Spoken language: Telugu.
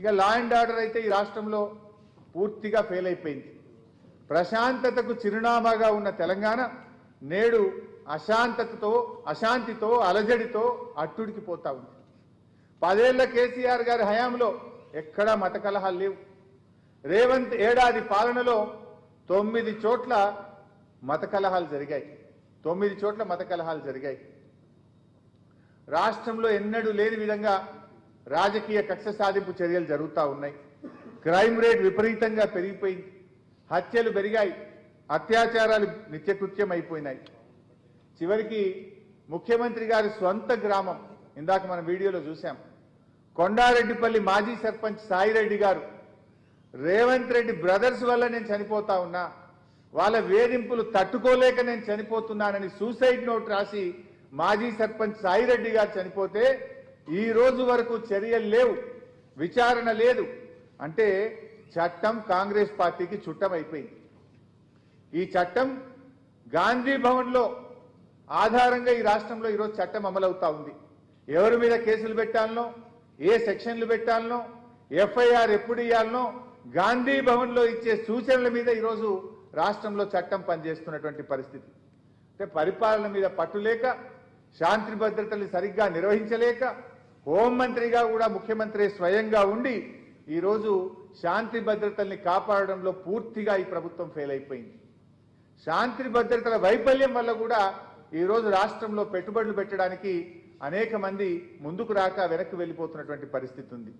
ఇక లా అండ్ ఆర్డర్ అయితే ఈ రాష్ట్రంలో పూర్తిగా ఫెయిల్ అయిపోయింది. ప్రశాంతతకు చిరునామాగా ఉన్న తెలంగాణ నేడు అశాంతితో అలజడితో అట్టుడికి పోతా ఉంది. 10 ఏళ్ల కేసీఆర్ గారి హయాంలో ఎక్కడా మత కలహాలు లేవు. రేవంత్ ఏడాది పాలనలో 9 చోట్ల మత కలహాలు జరిగాయి. 9 చోట్ల మత కలహాలు జరిగాయి. రాష్ట్రంలో ఎన్నడూ లేని విధంగా రాజకీయ కక్ష సాధింపు చర్యలు జరుగుతూ ఉన్నాయి. క్రైమ్ రేట్ విపరీతంగా పెరిగిపోయింది. హత్యలు పెరిగాయి. అత్యాచారాలు నిత్యకృత్యం అయిపోయినాయి. చివరికి ముఖ్యమంత్రి గారి స్వంత గ్రామం, ఇందాక మన వీడియోలో చూసాం, కొండారెడ్డిపల్లి మాజీ సర్పంచ్ సాయిరెడ్డి గారు రేవంత్ రెడ్డి బ్రదర్స్ వల్ల నేను చనిపోతా ఉన్నా, వాళ్ళ వేధింపులు తట్టుకోలేక నేను చనిపోతున్నానని సూసైడ్ నోట్ రాసి మాజీ సర్పంచ్ సాయిరెడ్డి గారు చనిపోతే ఈ రోజు వరకు చర్యలు లేవు, విచారణ లేదు. అంటే చట్టం కాంగ్రెస్ పార్టీకి చుట్టమైపోయింది. ఈ చట్టం గాంధీ భవన్లో ఆధారంగా ఈ రాష్ట్రంలో ఈరోజు చట్టం అమలవుతా ఉంది. ఎవరి మీద కేసులు పెట్టాలనో, ఏ సెక్షన్లు పెట్టాలనో, ఎఫ్ఐఆర్ ఎప్పుడు ఇవ్వాలనో గాంధీ భవన్లో ఇచ్చే సూచనల మీద ఈరోజు రాష్ట్రంలో చట్టం పనిచేస్తున్నటువంటి పరిస్థితి. అంటే పరిపాలన మీద పట్టులేక, శాంతి భద్రతలు సరిగ్గా నిర్వహించలేక, హోంమంత్రిగా కూడా ముఖ్యమంత్రి స్వయంగా ఉండి ఈరోజు శాంతి భద్రతల్ని కాపాడడంలో పూర్తిగా ఈ ప్రభుత్వం ఫెయిల్ అయిపోయింది. శాంతి భద్రతల వైఫల్యం వల్ల కూడా ఈరోజు రాష్ట్రంలో పెట్టుబడులు పెట్టడానికి అనేక మంది ముందుకు రాక వెనక్కి వెళ్ళిపోతున్నటువంటి పరిస్థితి ఉంది.